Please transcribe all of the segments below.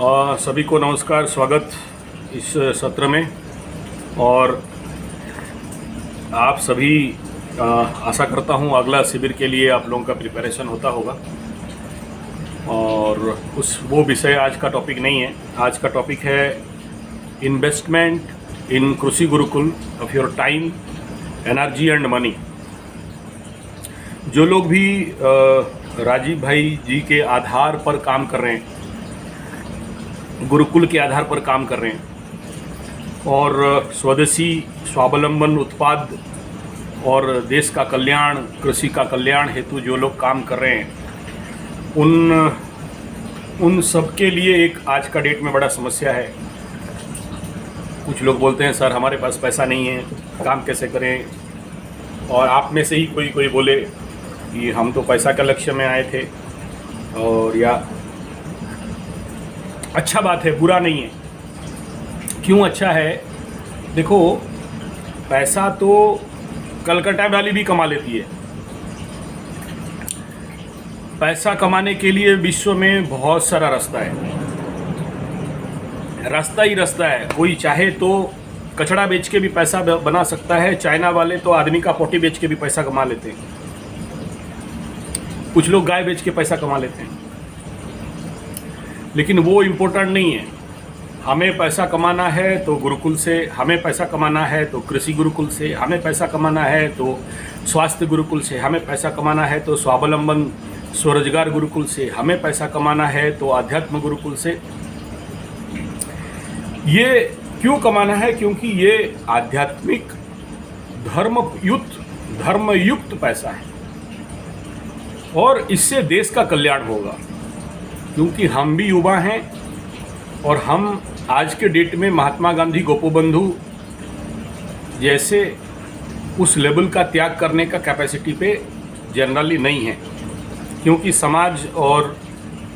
सभी को नमस्कार, स्वागत इस सत्र में। और आप सभी आशा करता हूँ अगला शिविर के लिए आप लोगों का प्रिपरेशन होता होगा। और वो विषय आज का टॉपिक नहीं है। आज का टॉपिक है इन्वेस्टमेंट इन कृषि Gurukul of your time, energy and money. जो लोग भी राजीव भाई जी के आधार पर काम कर रहे हैं, गुरुकुल के आधार पर काम कर रहे हैं और स्वदेशी स्वावलंबन उत्पाद और देश का कल्याण, कृषि का कल्याण हेतु जो लोग काम कर रहे हैं, उन सब के लिए एक आज का डेट में बड़ा समस्या है। कुछ लोग बोलते हैं सर हमारे पास पैसा नहीं है, काम कैसे करें। और आप में से ही कोई बोले कि हम तो पैसा के लक्ष्य में आए थे। और या अच्छा बात है, बुरा नहीं है। क्यों अच्छा है? देखो, पैसा तो कलकत्ता वाली भी कमा लेती है। पैसा कमाने के लिए विश्व में बहुत सारा रास्ता है, रास्ता ही रास्ता है। कोई चाहे तो कचड़ा बेच के भी पैसा बना सकता है। चाइना वाले तो आदमी का पोटी बेच के भी पैसा कमा लेते हैं। कुछ लोग गाय बेच के पैसा कमा लेते हैं। लेकिन वो इम्पोर्टेंट नहीं है। हमें पैसा कमाना है तो गुरुकुल से, हमें पैसा कमाना है तो कृषि गुरुकुल से, हमें पैसा कमाना है तो स्वास्थ्य गुरुकुल से, हमें पैसा कमाना है तो स्वावलंबन स्वरोजगार गुरुकुल से, हमें पैसा कमाना है तो आध्यात्म गुरुकुल से। ये क्यों कमाना है? क्योंकि ये आध्यात्मिक धर्मयुक्त पैसा है और इससे देश का कल्याण होगा। क्योंकि हम भी युवा हैं और हम आज के डेट में महात्मा गांधी, गोपबंधु जैसे उस लेवल का त्याग करने का कैपेसिटी पे जनरली नहीं है। क्योंकि समाज और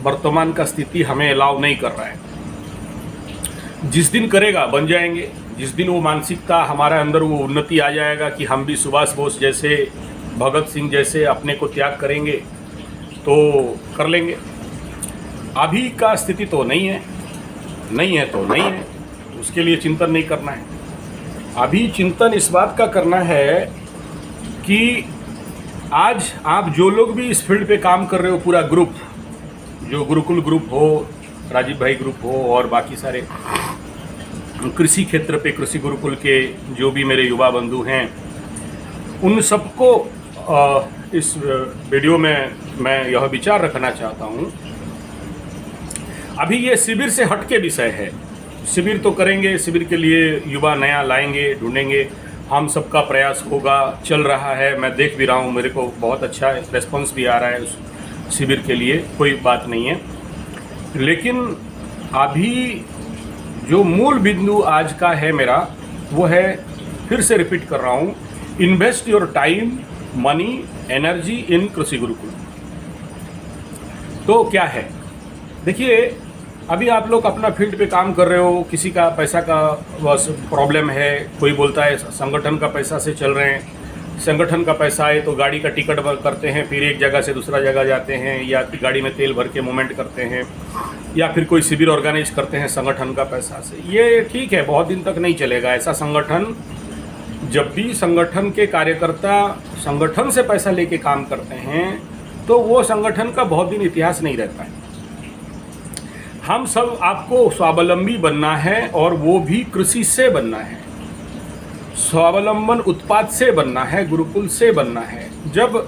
वर्तमान का स्थिति हमें अलाउ नहीं कर रहा है। जिस दिन करेगा बन जाएंगे। जिस दिन वो मानसिकता हमारे अंदर वो उन्नति आ जाएगा कि हम भी सुभाष बोस जैसे, भगत सिंह जैसे अपने को त्याग करेंगे तो कर लेंगे। अभी का स्थिति तो नहीं है तो नहीं है, उसके लिए चिंतन नहीं करना है। अभी चिंतन इस बात का करना है कि आज आप जो लोग भी इस फील्ड पे काम कर रहे हो, पूरा ग्रुप, जो गुरुकुल ग्रुप हो, राजीव भाई ग्रुप हो और बाकी सारे कृषि क्षेत्र पे कृषि गुरुकुल के जो भी मेरे युवा बंधु हैं, उन सबको इस वीडियो में मैं यह विचार रखना चाहता हूँ। अभी ये शिविर से हट के विषय है। शिविर तो करेंगे, शिविर के लिए युवा नया लाएंगे, ढूंढेंगे। हम सबका प्रयास होगा, चल रहा है। मैं देख भी रहा हूँ, मेरे को बहुत अच्छा रिस्पॉन्स भी आ रहा है उस शिविर के लिए, कोई बात नहीं है। लेकिन अभी जो मूल बिंदु आज का है मेरा, वो है, फिर से रिपीट कर रहा हूँ, invest your time, money, energy in कृषि गुरुकुल। तो क्या है? देखिए, अभी आप लोग अपना फील्ड पे काम कर रहे हो, किसी का पैसा का प्रॉब्लम है, कोई बोलता है संगठन का पैसा से चल रहे हैं। संगठन का पैसा है तो गाड़ी का टिकट करते हैं, फिर एक जगह से दूसरा जगह जाते हैं, या गाड़ी में तेल भर के मूवमेंट करते हैं, या फिर कोई शिविर ऑर्गेनाइज करते हैं संगठन का पैसा से। ये ठीक है, बहुत दिन तक नहीं चलेगा ऐसा संगठन। जब भी संगठन के कार्यकर्ता संगठन से पैसा लेके काम करते हैं तो वो संगठन का बहुत दिन इतिहास नहीं रहता है। हम सब आपको स्वावलंबी बनना है और वो भी कृषि से बनना है, स्वावलंबन उत्पाद से बनना है, गुरुकुल से बनना है। जब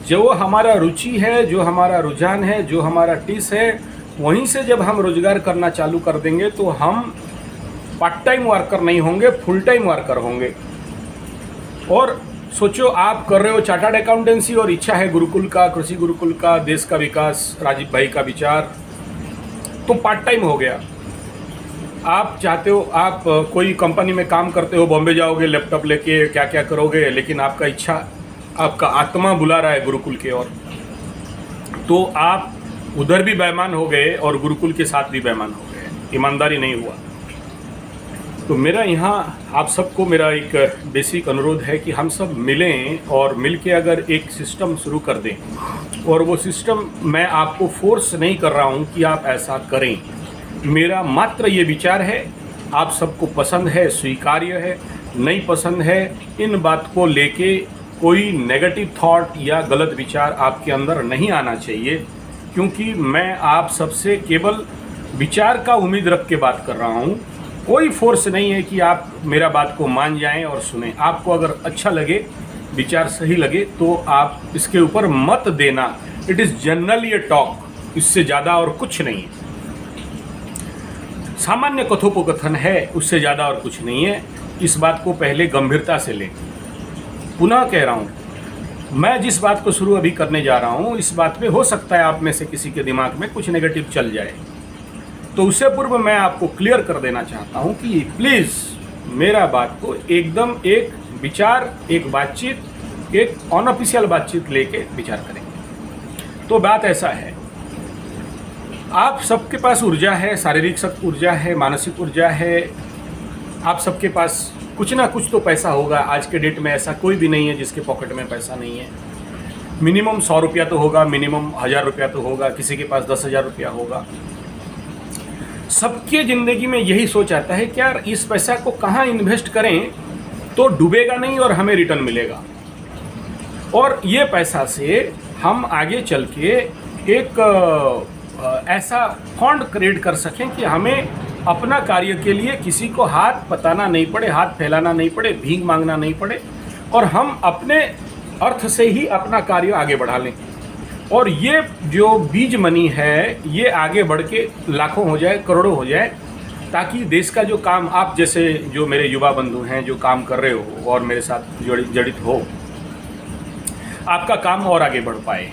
जो हमारा रुचि है, जो हमारा रुझान है, जो हमारा टिस है, वहीं से जब हम रोजगार करना चालू कर देंगे तो हम पार्ट टाइम वर्कर नहीं होंगे, फुल टाइम वर्कर होंगे। और सोचो, आप कर रहे हो चार्टर्ड अकाउंटेंसी और इच्छा है गुरुकुल का, कृषि गुरुकुल का, देश का विकास, राजीव भाई का विचार, तो पार्ट टाइम हो गया। आप चाहते हो, आप कोई कंपनी में काम करते हो, बॉम्बे जाओगे लैपटॉप लेके, क्या क्या करोगे, लेकिन आपका इच्छा, आपका आत्मा बुला रहा है गुरुकुल की ओर, तो आप उधर भी बेईमान हो गए और गुरुकुल के साथ भी बेईमान हो गए। ईमानदारी नहीं हुआ। तो मेरा यहाँ आप सबको मेरा एक बेसिक अनुरोध है कि हम सब मिलें और मिलके अगर एक सिस्टम शुरू कर दें। और वो सिस्टम मैं आपको फोर्स नहीं कर रहा हूँ कि आप ऐसा करें, मेरा मात्र ये विचार है, आप सबको पसंद है, स्वीकार्य है, नहीं पसंद है, इन बात को लेके कोई नेगेटिव थॉट या गलत विचार आपके अंदर नहीं आना चाहिए, क्योंकि मैं आप सबसे केवल विचार का उम्मीद रख के बात कर रहा हूँ। कोई फोर्स नहीं है कि आप मेरा बात को मान जाएं और सुने। आपको अगर अच्छा लगे, विचार सही लगे, तो आप इसके ऊपर मत देना। It is generally A talk, इससे ज़्यादा और कुछ नहीं है। सामान्य कथोपकथन है, उससे ज़्यादा और कुछ नहीं है। इस बात को पहले गंभीरता से लें। पुनः कह रहा हूँ, मैं जिस बात को शुरू अभी करने जा रहा हूँ, इस बात पे हो सकता है आप में से किसी के दिमाग में कुछ नेगेटिव चल जाए, तो उससे पूर्व मैं आपको क्लियर कर देना चाहता हूँ कि प्लीज़ मेरा बात को एकदम एक विचार, एक बातचीत, एक अनऑफिशियल बातचीत लेके विचार करेंगे। तो बात ऐसा है, आप सबके पास ऊर्जा है, शारीरिक ऊर्जा है, मानसिक ऊर्जा है, आप सबके पास कुछ ना कुछ तो पैसा होगा। आज के डेट में ऐसा कोई भी नहीं है जिसके पॉकेट में पैसा नहीं है। मिनिमम 100 रुपया तो होगा, मिनिमम 1000 रुपया तो होगा, किसी के पास 10,000 रुपया होगा। सबके ज़िंदगी में यही सोच आता है कि यार इस पैसा को कहाँ इन्वेस्ट करें तो डूबेगा नहीं और हमें रिटर्न मिलेगा, और ये पैसा से हम आगे चल के एक ऐसा फंड क्रिएट कर सकें कि हमें अपना कार्य के लिए किसी को हाथ पताना नहीं पड़े, हाथ फैलाना नहीं पड़े, भीख मांगना नहीं पड़े, और हम अपने अर्थ से ही अपना कार्य आगे बढ़ा लें। और ये जो बीज मनी है, ये आगे बढ़ के लाखों हो जाए, करोड़ों हो जाए, ताकि देश का जो काम, आप जैसे जो मेरे युवा बंधु हैं जो काम कर रहे हो और मेरे साथ जड़ित हो, आपका काम और आगे बढ़ पाए,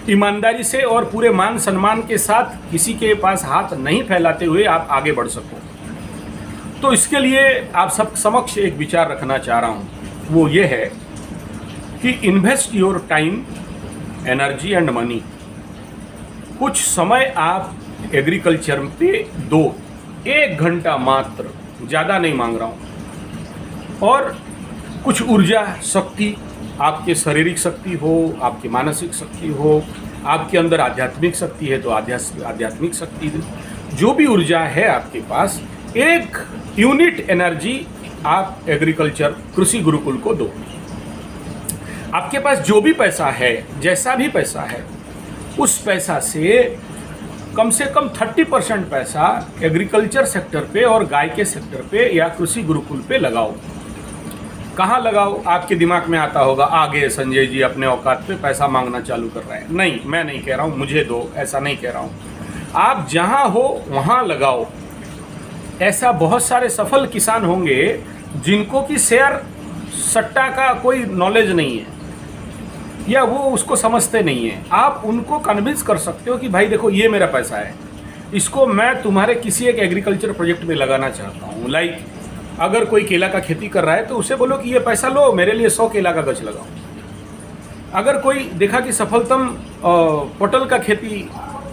ईमानदारी से और पूरे मान सम्मान के साथ, किसी के पास हाथ नहीं फैलाते हुए आप आगे बढ़ सको। तो इसके लिए आप सब समक्ष एक विचार रखना चाह रहा हूँ, वो ये है कि invest your time, energy and money. कुछ समय आप एग्रीकल्चर पे दो, 1 घंटा मात्र, ज़्यादा नहीं मांग रहा हूँ। और कुछ ऊर्जा, शक्ति, आपके शारीरिक शक्ति हो, आपकी मानसिक शक्ति हो, आपके अंदर आध्यात्मिक शक्ति है तो आध्यात्मिक शक्ति, जो भी ऊर्जा है आपके पास, 1 यूनिट एनर्जी आप एग्रीकल्चर, कृषि गुरुकुल को दो। आपके पास जो भी पैसा है, जैसा भी पैसा है, उस पैसा से कम 30% पैसा एग्रीकल्चर सेक्टर पे और गाय के सेक्टर पे या कृषि गुरुकुल पे लगाओ। कहाँ लगाओ? आपके दिमाग में आता होगा, आगे संजय जी अपने औकात पे पैसा मांगना चालू कर रहे हैं। नहीं, मैं नहीं कह रहा हूँ मुझे दो, ऐसा नहीं कह रहा हूँ। आप जहाँ हो वहाँ लगाओ। ऐसा बहुत सारे सफल किसान होंगे जिनको कि शेयर सट्टा का कोई नॉलेज नहीं है या वो उसको समझते नहीं है। आप उनको कन्विंस कर सकते हो कि भाई देखो, ये मेरा पैसा है, इसको मैं तुम्हारे किसी एक एग्रीकल्चर प्रोजेक्ट में लगाना चाहता हूँ। लाइक अगर कोई केला का खेती कर रहा है तो उसे बोलो कि ये पैसा लो, मेरे लिए 100 केला का गछ लगाओ। अगर कोई देखा कि सफलतम पटल का खेती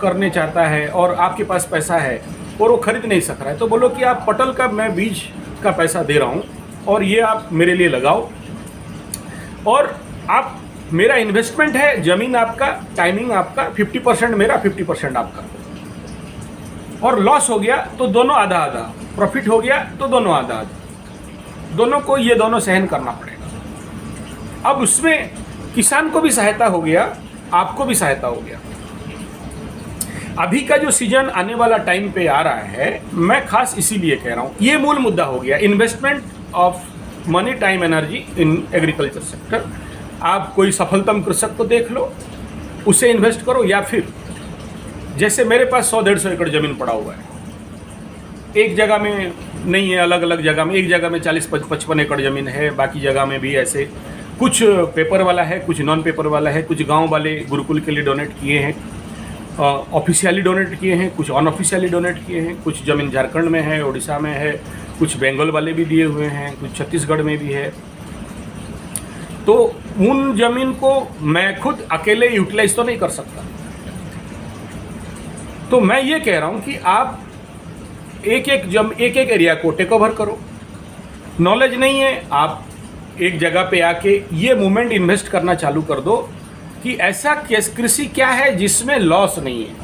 करने चाहता है और आपके पास पैसा है और वो खरीद नहीं सक रहा है, तो बोलो कि आप पटल का मैं बीज का पैसा दे रहा हूँ और ये आप मेरे लिए लगाओ, और आप, मेरा इन्वेस्टमेंट है, ज़मीन आपका, टाइमिंग आपका, 50% मेरा, 50% आपका। और लॉस हो गया तो दोनों आधा आधा, प्रॉफिट हो गया तो दोनों आधा आधा, दोनों को ये दोनों सहन करना पड़ेगा। अब उसमें किसान को भी सहायता हो गया, आपको भी सहायता हो गया। अभी का जो सीजन आने वाला टाइम पे आ रहा है, मैं खास इसीलिए कह रहा हूँ, ये मूल मुद्दा हो गया, investment of money, time, energy in agriculture sector. आप कोई सफलतम कृषक को देख लो, उसे इन्वेस्ट करो, या फिर जैसे मेरे पास 100-150 एकड़ ज़मीन पड़ा हुआ है, एक जगह में नहीं है, अलग अलग जगह में, एक जगह में 40-55 एकड़ ज़मीन है, बाकी जगह में भी ऐसे, कुछ पेपर वाला है, कुछ नॉन पेपर वाला है, कुछ गांव वाले गुरुकुल के लिए डोनेट किए हैं, ऑफिशियली डोनेट किए हैं, कुछ अनऑफिशियली डोनेट किए हैं, कुछ ज़मीन झारखंड में है, उड़ीसा में है, कुछ बंगाल वाले भी दिए हुए हैं, कुछ छत्तीसगढ़ में भी है। तो उन ज़मीन को मैं खुद अकेले यूटिलाइज तो नहीं कर सकता। तो मैं ये कह रहा हूँ कि आप एक एक एरिया को टेक ओवर करो। नॉलेज नहीं है, आप एक जगह पे आके ये मूवमेंट इन्वेस्ट करना चालू कर दो कि ऐसा कृषि क्या है जिसमें लॉस नहीं है,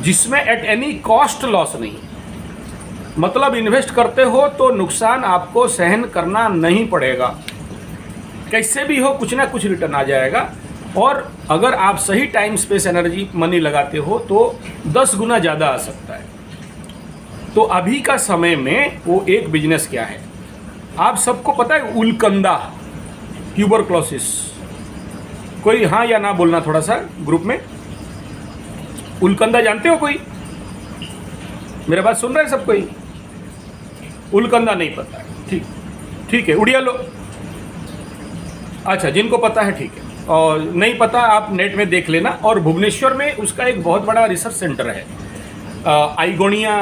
जिसमें एट एनी कॉस्ट लॉस नहीं, मतलब इन्वेस्ट करते हो तो नुकसान आपको सहन करना नहीं पड़ेगा, कैसे भी हो कुछ ना कुछ रिटर्न आ जाएगा। और अगर आप सही टाइम स्पेस एनर्जी मनी लगाते हो तो 10 गुना ज़्यादा आ सकता है। तो अभी का समय में वो एक बिजनेस क्या है, आप सबको पता है, उलकंदा, ट्यूबरक्लोसिस। कोई हाँ या ना बोलना थोड़ा सा ग्रुप में। उलकंदा जानते हो कोई? मेरे बात सुन रहे हैं सब कोई? उलकंदा नहीं पता है, ठीक है, उड़िया लो। अच्छा, जिनको पता है ठीक है, और नहीं पता आप नेट में देख लेना। और भुवनेश्वर में उसका एक बहुत बड़ा रिसर्च सेंटर है, आइगोनिया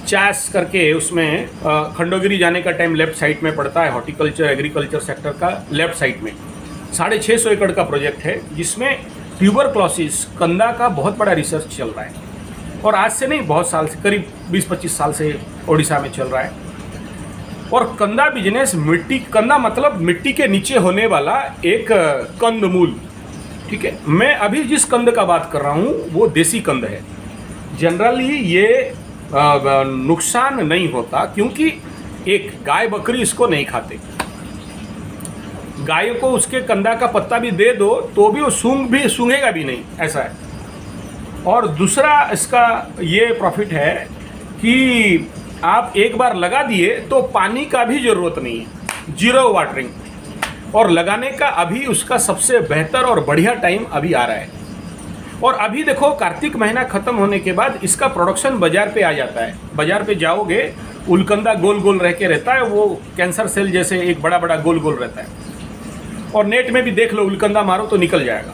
चैस करके, उसमें खंडोगिरी जाने का टाइम लेफ्ट साइड में पड़ता है, हॉर्टिकल्चर एग्रीकल्चर सेक्टर का लेफ्ट साइड में 650 एकड़ का प्रोजेक्ट है, जिसमें ट्यूबरक्लोसिस कंदा का बहुत बड़ा रिसर्च चल रहा है। और आज से नहीं, बहुत साल से, करीब 20-25 साल से ओडिशा में चल रहा है। और कंदा बिजनेस, कंदा मतलब मिट्टी के नीचे होने वाला एक कंदमूल, ठीक है। मैं अभी जिस कंद का बात कर रहा हूँ वो देसी कंद है। जनरली ये नुकसान नहीं होता, क्योंकि एक गाय बकरी इसको नहीं खाते। गाय को उसके कंदा का पत्ता भी दे दो तो भी वो सूंघेगा भी नहीं, ऐसा है। और दूसरा इसका ये प्रॉफिट है कि आप एक बार लगा दिए तो पानी का भी ज़रूरत नहीं है, जीरो वाटरिंग। और लगाने का अभी उसका सबसे बेहतर और बढ़िया टाइम अभी आ रहा है। और अभी देखो, कार्तिक महीना ख़त्म होने के बाद इसका प्रोडक्शन बाज़ार पे आ जाता है। बाज़ार पे जाओगे, उलकंदा गोल गोल रह के रहता है, वो कैंसर सेल जैसे एक बड़ा बड़ा गोल गोल रहता है। और नेट में भी देख लो, उलकंदा मारो तो निकल जाएगा।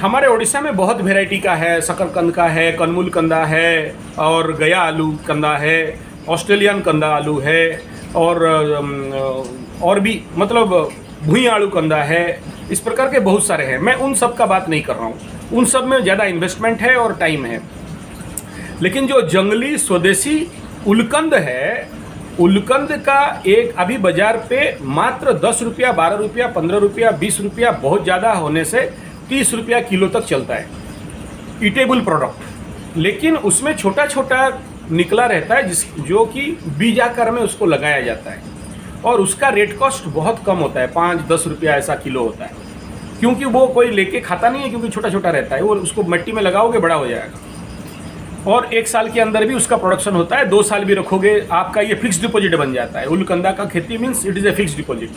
हमारे उड़ीसा में बहुत वेराइटी का है, शकरकंद का है, कनमूल कंदा है, और गया आलू कंदा है, ऑस्ट्रेलियन कंदा आलू है, और भी मतलब भुई आलू कंदा है। इस प्रकार के बहुत सारे हैं। मैं उन सब का बात नहीं कर रहा हूँ, उन सब में ज़्यादा इन्वेस्टमेंट है और टाइम है। लेकिन जो जंगली स्वदेशी उलकंद है, उलकंद का एक अभी बाजार पे मात्र 10 रुपया, 12 रुपया, 15 रुपया, 20 रुपया, बहुत ज़्यादा होने से 30 रुपया किलो तक चलता है, ईटेबल प्रोडक्ट। लेकिन उसमें छोटा छोटा निकला रहता है, जो कि बीज आकार में उसको लगाया जाता है, और उसका रेट कॉस्ट बहुत कम होता है, 5-10 रुपया ऐसा किलो होता है। क्योंकि वो कोई लेके खाता नहीं है, क्योंकि छोटा छोटा रहता है। वो उसको मिट्टी में लगाओगे बड़ा हो जाएगा, और 1 साल के अंदर भी उसका प्रोडक्शन होता है। 2 साल भी रखोगे, आपका ये फिक्स डिपॉजिट बन जाता है। उलकंदा का खेती means it is a fix deposit.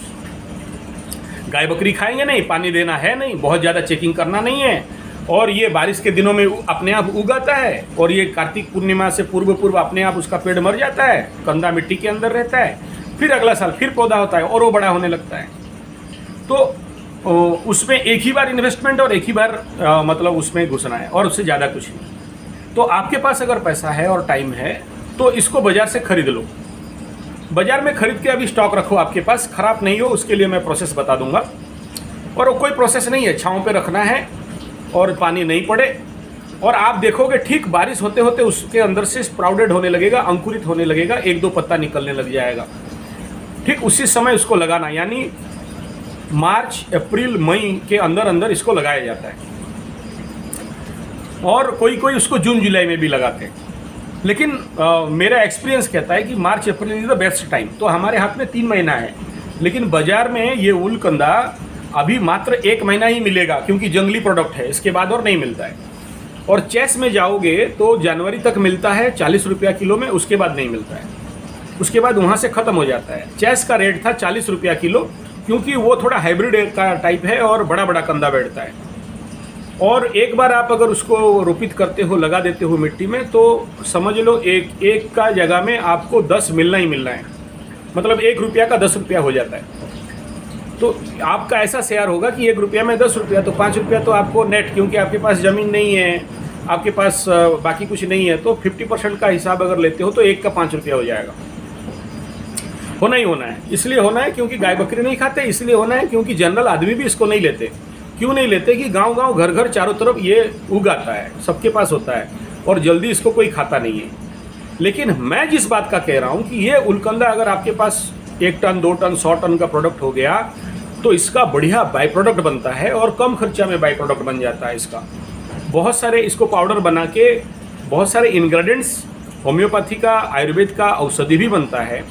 गाय बकरी खाएंगे नहीं, पानी देना है नहीं, बहुत ज़्यादा चेकिंग करना नहीं है। और ये बारिश के दिनों में अपने आप उगाता है, और ये कार्तिक पूर्णिमा से पूर्व अपने आप उसका पेड़ मर जाता है, कंदा मिट्टी के अंदर रहता है, फिर अगला साल फिर पौधा होता है और वो बड़ा होने लगता है। तो उसमें एक ही बार इन्वेस्टमेंट और एक ही बार मतलब उसमें घुसना है, और उससे ज़्यादा कुछ नहीं। तो आपके पास अगर पैसा है और टाइम है तो इसको बाज़ार से खरीद लो। बाज़ार में खरीद के अभी स्टॉक रखो आपके पास, ख़राब नहीं हो, उसके लिए मैं प्रोसेस बता दूंगा। और वो कोई प्रोसेस नहीं है, छाँव पे रखना है और पानी नहीं पड़े, और आप देखोगे ठीक बारिश होते होते उसके अंदर से स्प्राउडेड होने लगेगा, अंकुरित होने लगेगा, 1-2 पत्ता निकलने लग जाएगा। ठीक उसी समय उसको लगाना, यानी मार्च, अप्रैल, मई के अंदर अंदर इसको लगाया जाता है। और कोई कोई उसको जून जुलाई में भी लगाते हैं। लेकिन मेरा एक्सपीरियंस कहता है कि March April is the best time. तो हमारे हाथ में 3 महीना है, लेकिन बाज़ार में ये उलकंदा अभी मात्र 1 महीना ही मिलेगा, क्योंकि जंगली प्रोडक्ट है, इसके बाद और नहीं मिलता है। और चेस में जाओगे तो जनवरी तक मिलता है 40 रुपया किलो में, उसके बाद नहीं मिलता है, उसके बाद वहाँ से ख़त्म हो जाता है। चेस का रेट था 40 रुपया किलो, क्योंकि वो थोड़ा हाइब्रिड का टाइप है और बड़ा बड़ा कंदा बैठता है। और एक बार आप अगर उसको रोपित करते हो, लगा देते हो मिट्टी में, तो समझ लो एक का जगह में आपको 10 मिलना ही मिलना है, मतलब 1 रुपया का 10 रुपया हो जाता है। तो आपका ऐसा शेयर होगा कि 1 रुपया में 10 रुपया, तो 5 रुपया तो आपको नेट, क्योंकि आपके पास ज़मीन नहीं है, आपके पास बाकी कुछ नहीं है, तो 50% का हिसाब अगर लेते हो तो 1 का 5 रुपया हो जाएगा। होना ही होना है, इसलिए होना है क्योंकि गाय बकरी नहीं खाते, इसलिए होना है क्योंकि जनरल आदमी भी इसको नहीं लेते। क्यों नहीं लेते कि गांव गांव घर घर चारों तरफ ये उगाता है, सबके पास होता है, और जल्दी इसको कोई खाता नहीं है। लेकिन मैं जिस बात का कह रहा हूँ कि ये उलकंदा अगर आपके पास 1 टन 2 टन 100 टन का प्रोडक्ट हो गया तो इसका बढ़िया बाई प्रोडक्ट बनता है, और कम खर्चा में बाई प्रोडक्ट बन जाता है इसका। बहुत सारे इसको पाउडर बना के बहुत सारे इंग्रेडिएंट्स होम्योपैथी का, आयुर्वेद का औषधि भी बनता है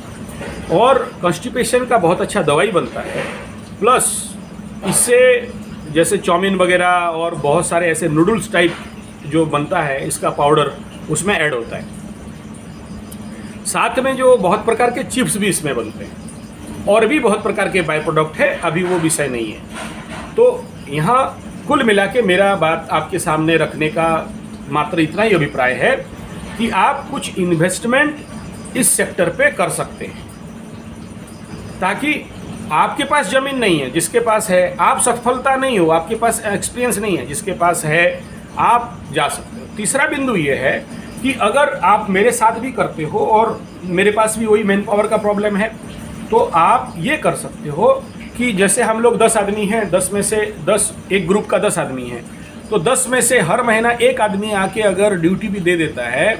और कॉन्स्टिपेशन का बहुत अच्छा दवाई बनता है। प्लस इससे जैसे चाउमीन वगैरह और बहुत सारे ऐसे नूडल्स टाइप जो बनता है, इसका पाउडर उसमें ऐड होता है। साथ में जो बहुत प्रकार के चिप्स भी इसमें बनते हैं और भी बहुत प्रकार के बाय प्रोडक्ट है, अभी वो विषय नहीं है। तो यहाँ कुल मिला के मेरा बात आपके सामने रखने का मात्र इतना ही अभिप्राय है कि आप कुछ इन्वेस्टमेंट इस सेक्टर पे कर सकते हैं, ताकि आपके पास ज़मीन नहीं है, जिसके पास है, आप सफलता नहीं हो, आपके पास एक्सपीरियंस नहीं है, जिसके पास है आप जा सकते हो। तीसरा बिंदु ये है कि अगर आप मेरे साथ भी करते हो और मेरे पास भी वही मैन पावर का प्रॉब्लम है, तो आप ये कर सकते हो कि जैसे हम लोग 10 आदमी हैं, 10 में से 10, एक ग्रुप का 10 आदमी है, तो 10 में से हर महीना एक आदमी आके अगर ड्यूटी भी दे देता है,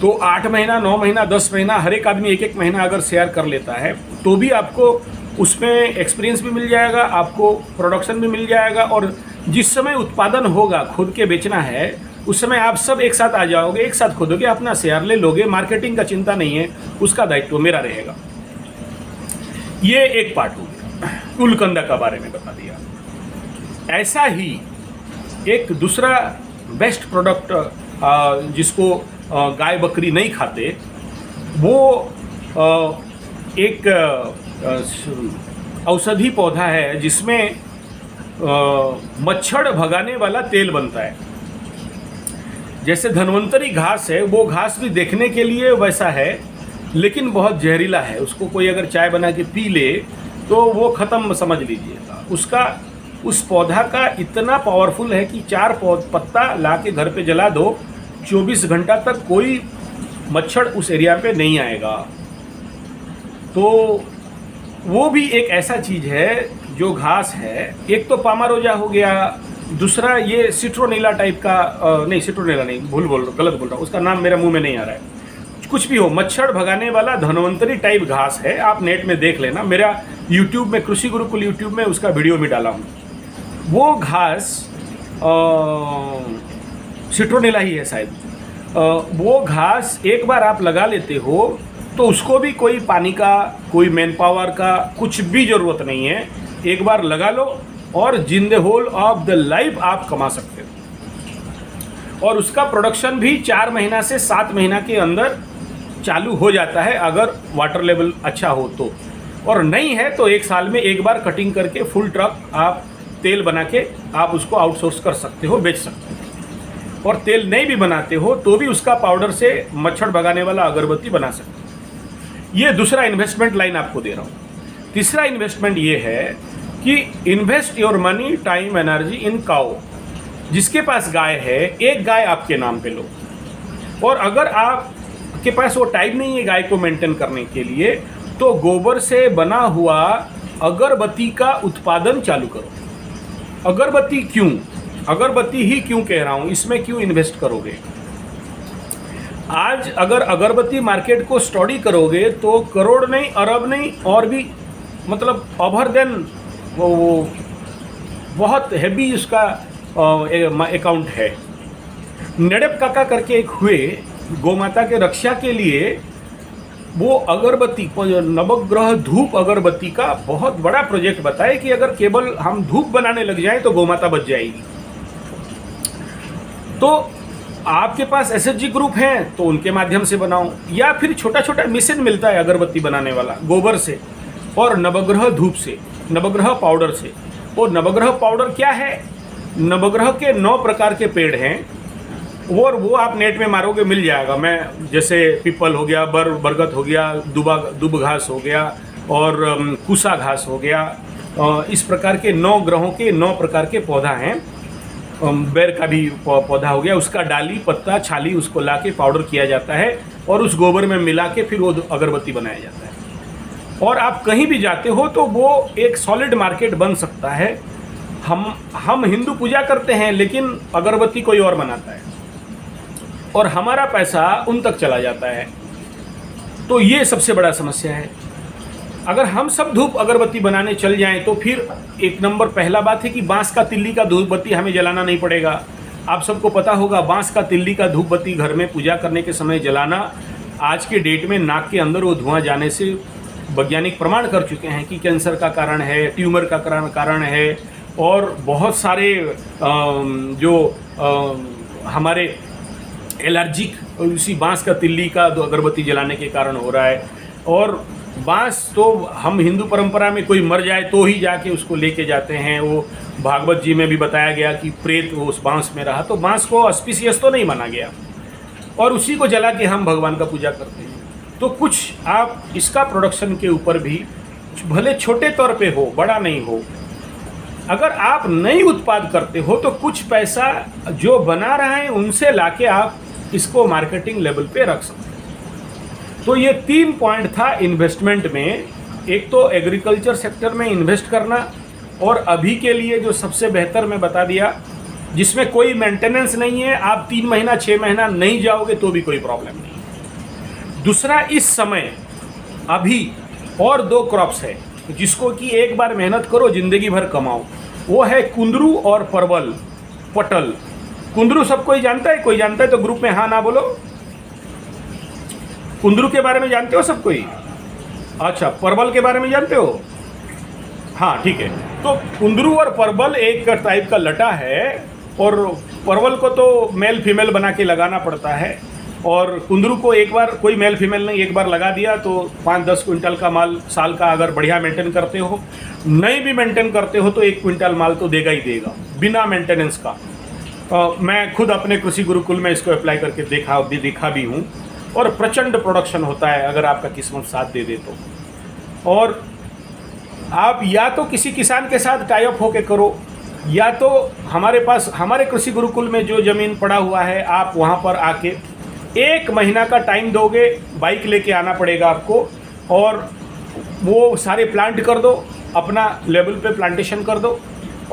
तो 8 महीना, 9 महीना, 10 महीना, हर एक आदमी एक एक महीना अगर शेयर कर लेता है, तो भी आपको उसमें एक्सपीरियंस भी मिल जाएगा, आपको प्रोडक्शन भी मिल जाएगा, और जिस समय उत्पादन होगा, खुद के बेचना है, उस समय आप सब एक साथ आ जाओगे, एक साथ खोदोगे, अपना शेयर ले लोगे, मार्केटिंग का चिंता नहीं है, उसका दायित्व मेरा रहेगा। ये एक पार्ट हो गया, गुलकंदा का बारे में बता दिया। ऐसा ही एक दूसरा बेस्ट प्रोडक्ट जिसको गाय बकरी नहीं खाते, वो एक औषधि पौधा है जिसमें मच्छर भगाने वाला तेल बनता है। जैसे धन्वंतरी घास है, वो घास भी देखने के लिए वैसा है, लेकिन बहुत जहरीला है। उसको कोई अगर चाय बना के पी ले तो वो ख़त्म समझ लीजिएगा। उसका उस पौधा का इतना पावरफुल है कि 4 पत्ता ला के घर पे जला दो, 24 घंटा तक कोई मच्छर उस एरिया पे नहीं आएगा। तो वो भी एक ऐसा चीज़ है जो घास है। एक तो पामारोजा हो गया, दूसरा ये सिट्रोनेला टाइप का, नहीं सिट्रोनेला नहीं, गलत बोल रहा हूँ, उसका नाम मेरा मुंह में नहीं आ रहा है। कुछ भी हो, मच्छर भगाने वाला धन्वंतरी टाइप घास है, आप नेट में देख लेना। मेरा यूट्यूब में, कृषि गुरुकुल यूट्यूब में उसका वीडियो भी डाला हूँ। वो घास सिट्रोनेला ही है शायद। वो घास एक बार आप लगा लेते हो तो उसको भी कोई पानी का, कोई मैन पावर का कुछ भी ज़रूरत नहीं है। एक बार लगा लो और जिन the whole of the life आप कमा सकते हो। और उसका प्रोडक्शन भी 4 महीना से 7 महीना के अंदर चालू हो जाता है, अगर वाटर लेवल अच्छा हो तो। और नहीं है तो 1 साल में एक बार कटिंग करके फुल ट्रक आप तेल बना के आप उसको आउटसोर्स कर सकते हो, बेच सकते हो। और तेल नहीं भी बनाते हो तो भी उसका पाउडर से मच्छर भगाने वाला अगरबत्ती बना सकते हो। ये दूसरा इन्वेस्टमेंट लाइन आपको दे रहा हूँ। तीसरा इन्वेस्टमेंट ये है कि invest your money, time, energy in cow. जिसके पास गाय है, एक गाय आपके नाम पे लो, और अगर आपके पास वो टाइम नहीं है गाय को मेंटेन करने के लिए, तो गोबर से बना हुआ अगरबत्ती का उत्पादन चालू करो। अगरबत्ती क्यों, अगरबत्ती ही क्यों कह रहा हूँ, इसमें क्यों इन्वेस्ट करोगे? आज अगर अगरबत्ती मार्केट को स्टडी करोगे तो करोड़ नहीं, अरब नहीं, और भी मतलब ओवर देन वो बहुत हैवी उसका अकाउंट है। नेड़प काका करके एक हुए, गौमाता के रक्षा के लिए वो अगरबत्ती, नवग्रह धूप अगरबत्ती का बहुत बड़ा प्रोजेक्ट बताए कि अगर केवल हम धूप बनाने लग जाएं तो गौमाता बच जाएगी। तो आपके पास एसएचजी ग्रुप हैं तो उनके माध्यम से बनाओ, या फिर छोटा छोटा मिशन मिलता है अगरबत्ती बनाने वाला, गोबर से और नवग्रह धूप से, नवग्रह पाउडर से। और नवग्रह पाउडर क्या है? नवग्रह के 9 प्रकार के पेड़ हैं, और वो आप नेट में मारोगे मिल जाएगा। मैं जैसे पीपल हो गया, बरगद हो गया, दुब घास हो गया, और कुसा घास हो गया। इस प्रकार के 9 ग्रहों के 9 प्रकार के पौधा हैं। बेर का भी पौधा हो गया, उसका डाली, पत्ता, छाली, उसको लाके पाउडर किया जाता है और उस गोबर में मिला के फिर वो अगरबत्ती बनाया जाता है। और आप कहीं भी जाते हो तो वो एक सॉलिड मार्केट बन सकता है। हम हिंदू पूजा करते हैं, लेकिन अगरबत्ती कोई और बनाता है और हमारा पैसा उन तक चला जाता है। तो ये सबसे बड़ा समस्या है। अगर हम सब धूप अगरबत्ती बनाने चल जाएं तो फिर एक नंबर पहला बात है कि बांस का तिल्ली का धूप बत्ती हमें जलाना नहीं पड़ेगा। आप सबको पता होगा बांस का तिल्ली का धूप बत्ती घर में पूजा करने के समय जलाना आज के डेट में नाक के अंदर वो धुआं जाने से वैज्ञानिक प्रमाण कर चुके हैं कि कैंसर का कारण है, ट्यूमर का कारण है, और बहुत सारे हमारे एलर्जिक उसी बांस का तिल्ली का अगरबत्ती जलाने के कारण हो रहा है। और बांस तो हम हिंदू परंपरा में कोई मर जाए तो ही जाके उसको लेके जाते हैं। वो भागवत जी में भी बताया गया कि प्रेत वो उस बांस में रहा, तो बांस को ऑस्पिशियस तो नहीं माना गया और उसी को जला के हम भगवान का पूजा करते हैं। तो कुछ आप इसका प्रोडक्शन के ऊपर भी भले छोटे तौर पे हो, बड़ा नहीं हो, अगर आप नई उत्पाद करते हो तो कुछ पैसा जो बना रहे हैं उनसे लाके आप इसको मार्केटिंग लेवल पे रख सकते हैं। तो ये 3 पॉइंट था इन्वेस्टमेंट में। एक तो एग्रीकल्चर सेक्टर में इन्वेस्ट करना, और अभी के लिए जो सबसे बेहतर मैं बता दिया, जिसमें कोई मेंटेनेंस नहीं है, आप 3 महीना 6 महीना नहीं जाओगे तो भी कोई प्रॉब्लम नहीं। दूसरा, इस समय अभी और 2 क्रॉप्स है जिसको कि एक बार मेहनत करो जिंदगी भर कमाओ, वो है कुंदरू और परवल, पटल। कुंदरू सब कोई जानता है? कोई जानता है तो ग्रुप में हाँ ना बोलो। कुंदरू के बारे में जानते हो सब कोई? अच्छा, परवल के बारे में जानते हो? हाँ, ठीक है। तो कुंदरू और परवल एक टाइप का लटा है, और परवल को तो मेल फीमेल बना के लगाना पड़ता है, और कुंदरू को एक बार, कोई मेल फीमेल नहीं, एक बार लगा दिया तो 5-10 क्विंटल का माल साल का, अगर बढ़िया मेंटेन करते हो। नहीं भी मेंटेन करते हो तो 1 क्विंटल माल तो देगा ही देगा बिना मेंटेनेंस का। मैं खुद अपने कृषि गुरुकुल में इसको अप्लाई करके देखा भी हूँ, और प्रचंड प्रोडक्शन होता है अगर आपका किस्मत साथ दे दे तो। और आप या तो किसी किसान के साथ टाई अप होके करो, या तो हमारे कृषि गुरुकुल में जो ज़मीन पड़ा हुआ है आप वहाँ पर आके 1 महीना का टाइम दोगे, बाइक लेके आना पड़ेगा आपको, और वो सारे प्लांट कर दो, अपना लेवल पे प्लांटेशन कर दो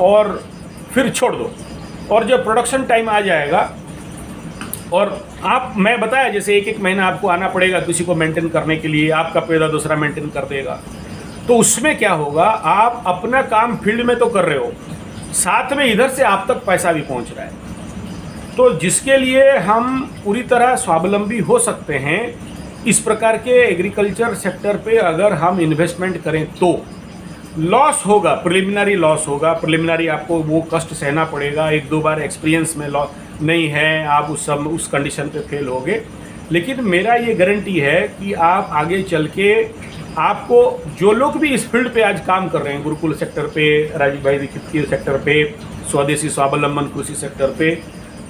और फिर छोड़ दो। और जब प्रोडक्शन टाइम आ जाएगा, और मैं बताया जैसे 1-1 महीना आपको आना पड़ेगा किसी को मेंटेन करने के लिए, आपका पेड़ दूसरा मेंटेन कर देगा। तो उसमें क्या होगा, आप अपना काम फील्ड में तो कर रहे हो, साथ में इधर से आप तक पैसा भी पहुंच रहा है। तो जिसके लिए हम पूरी तरह स्वावलंबी हो सकते हैं, इस प्रकार के एग्रीकल्चर सेक्टर पे अगर हम इन्वेस्टमेंट करें तो लॉस होगा, प्रिलिमिनरी लॉस होगा, प्रिलिमिनरी आपको वो कष्ट सहना पड़ेगा, 1-2 बार एक्सपीरियंस में लॉस नहीं है, आप उस कंडीशन पे फेल होगे। लेकिन मेरा ये गारंटी है कि आप आगे चल के, आपको जो लोग भी इस फील्ड पे आज काम कर रहे हैं, गुरुकुल सेक्टर पे, राजीव भाई दीक्षित के सेक्टर पे, स्वदेशी स्वावलंबन कृषि सेक्टर पे,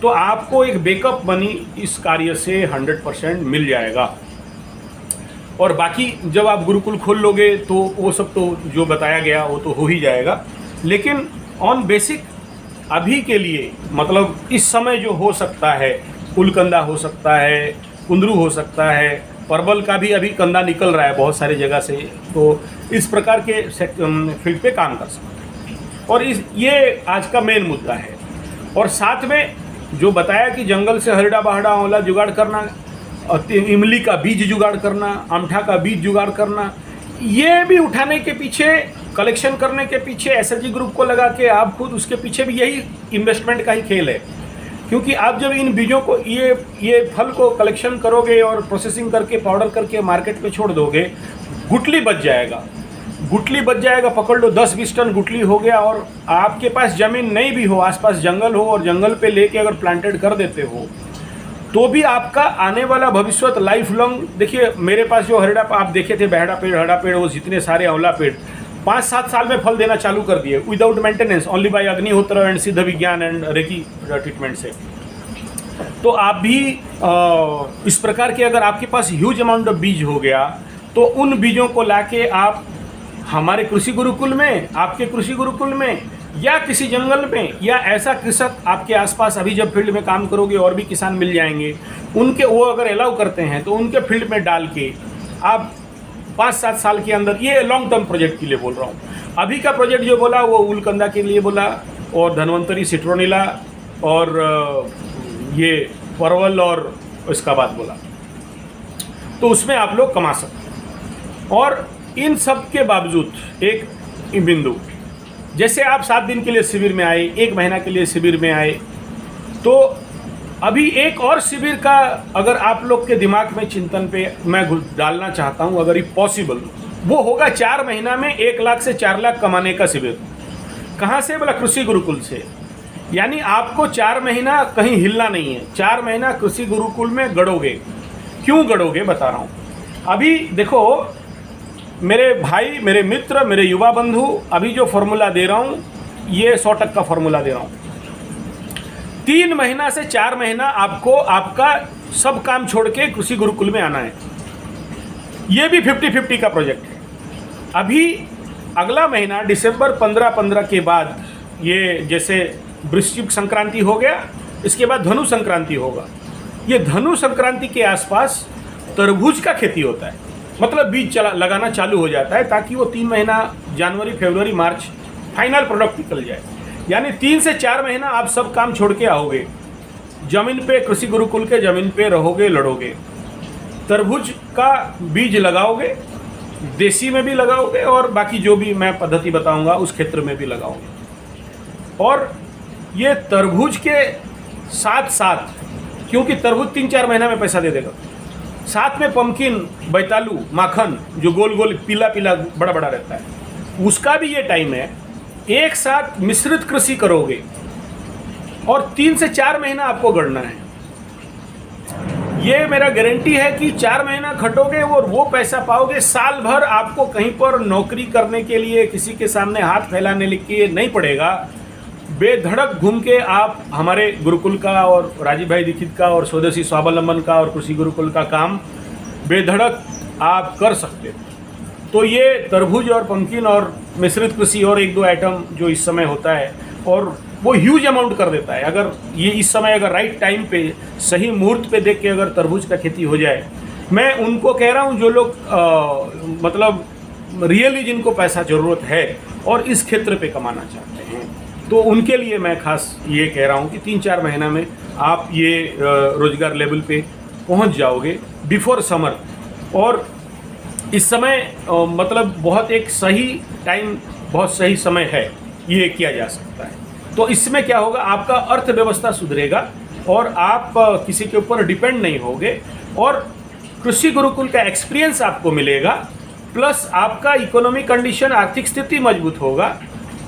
तो आपको एक बैकअप मनी इस कार्य से 100% मिल जाएगा। और बाकी जब आप गुरुकुल खोल लोगे तो वो सब तो जो बताया गया वो तो हो ही जाएगा। लेकिन ऑन बेसिक अभी के लिए, मतलब इस समय जो हो सकता है, कुलकंदा हो सकता है, कुंदरू हो सकता है, परवल का भी अभी कंदा निकल रहा है बहुत सारी जगह से, तो इस प्रकार के फील्ड पे काम कर सकते हैं। और ये आज का मेन मुद्दा है। और साथ में जो बताया कि जंगल से हरड़ा बहड़ा आंवला जुगाड़ करना, इमली का बीज जुगाड़ करना, आमठा का बीज जुगाड़ करना, ये भी उठाने के पीछे, कलेक्शन करने के पीछे एसएचजी ग्रुप को लगा के आप खुद उसके पीछे भी यही इन्वेस्टमेंट का ही खेल है। क्योंकि आप जब इन बीजों को, ये फल को कलेक्शन करोगे और प्रोसेसिंग करके पाउडर करके मार्केट पे छोड़ दोगे, गुटली बच जाएगा, पकड़ लो 10-20 टन गुटली हो गया। और आपके पास ज़मीन नहीं भी हो, आसपास जंगल हो, और जंगल पे लेके अगर प्लांटेड कर देते हो तो भी आपका आने वाला भविष्य लाइफ लॉन्ग। देखिए मेरे पास जो हरड़ा आप देखे थे, बहड़ा पेड़, हरड़ा पेड़, वो जितने सारे आंवला पेड़ 5-7 साल में फल देना चालू कर दिए, विदाउट मेंटेनेंस, ओनली बाय अग्निहोत्र एंड सिद्ध विज्ञान एंड रेकी ट्रीटमेंट से। तो आप भी इस प्रकार के, अगर आपके पास ह्यूज अमाउंट ऑफ बीज हो गया, तो उन बीजों को लाके आप हमारे कृषि गुरुकुल में, आपके कृषि गुरुकुल में, या किसी जंगल में, या ऐसा कृषक आपके आसपास, अभी जब फील्ड में काम करोगे और भी किसान मिल जाएंगे, उनके, वो अगर अलाउ करते हैं तो उनके फील्ड में डाल के आप 5-7 साल के अंदर, ये लॉन्ग टर्म प्रोजेक्ट के लिए बोल रहा हूँ। अभी का प्रोजेक्ट जो बोला वो उलकंदा के लिए बोला, और धनवंतरी, सिट्रोनिला, और ये परवल, और इसका बाद बोला, तो उसमें आप लोग कमा सकते हैं। और इन सब के बावजूद एक बिंदु, जैसे आप 7 दिन के लिए शिविर में आए, 1 महीना के लिए शिविर में आए, तो अभी एक और शिविर का अगर आप लोग के दिमाग में चिंतन पे मैं डालना चाहता हूँ, अगर ये पॉसिबल, वो होगा 4 महीना में 1 लाख से 4 लाख कमाने का शिविर। कहाँ से? बोला कृषि गुरुकुल से। यानी आपको 4 महीना कहीं हिलना नहीं है, 4 महीना कृषि गुरुकुल में गड़ोगे। क्यों गड़ोगे बता रहा हूँ। अभी देखो मेरे भाई, मेरे मित्र, मेरे युवा बंधु, अभी जो फॉर्मूला दे रहा हूँ ये 100% का फॉर्मूला दे रहा हूँ। 3 महीना से 4 महीना आपको आपका सब काम छोड़ के कृषि गुरुकुल में आना है। ये भी 50-50 का प्रोजेक्ट है। अभी अगला महीना दिसंबर 15 के बाद, ये जैसे वृश्चिक संक्रांति हो गया, इसके बाद धनु संक्रांति होगा। ये धनु संक्रांति के आसपास तरबूज का खेती होता है, मतलब बीज लगाना चालू हो जाता है, ताकि वो 3 महीना जनवरी, फरवरी, मार्च फाइनल प्रोडक्ट निकल जाए। यानी 3 से 4 महीना आप सब काम छोड़ के आओगे, जमीन पे, कृषि गुरुकुल के जमीन पे रहोगे, लड़ोगे, तरबूज का बीज लगाओगे, देसी में भी लगाओगे और बाकी जो भी मैं पद्धति बताऊंगा उस क्षेत्र में भी लगाओगे। और ये तरबूज के साथ साथ, क्योंकि तरबूज 3-4 महीना में पैसा दे देगा, साथ में पम्पकिन, बैतालू, माखन जो गोल गोल पीला पीला बड़ा बड़ा रहता है, उसका भी ये टाइम है। एक साथ मिश्रित कृषि करोगे और 3 से 4 महीना आपको गड़ना है। ये मेरा गारंटी है कि 4 महीना खटोगे और वो पैसा पाओगे। साल भर आपको कहीं पर नौकरी करने के लिए किसी के सामने हाथ फैलाने के लिए नहीं पड़ेगा। बेधड़क घूम के आप हमारे गुरुकुल का और राजीव भाई दीक्षित का और स्वदेशी स्वावलंबन का और कृषि गुरुकुल का काम बेधड़क आप कर सकते हो। तो ये तरबूज और पम्पकिन और मिश्रित कृषि और 1-2 आइटम जो इस समय होता है, और वो ह्यूज अमाउंट कर देता है। अगर ये इस समय अगर राइट टाइम पे, सही मुहूर्त पे देख के अगर तरबूज का खेती हो जाए, मैं उनको कह रहा हूँ जो लोग मतलब रियली जिनको पैसा ज़रूरत है और इस क्षेत्र पे कमाना चाहते हैं, तो उनके लिए मैं खास ये कह रहा हूँ कि 3-4 महीना में आप ये रोजगार लेवल पे पहुँच जाओगे बिफोर समर। और इस समय मतलब बहुत एक सही टाइम, बहुत सही समय है, ये किया जा सकता है। तो इसमें क्या होगा, आपका अर्थव्यवस्था सुधरेगा और आप किसी के ऊपर डिपेंड नहीं होगे, और कृषि गुरुकुल का एक्सपीरियंस आपको मिलेगा, प्लस आपका इकोनॉमिक कंडीशन, आर्थिक स्थिति मजबूत होगा।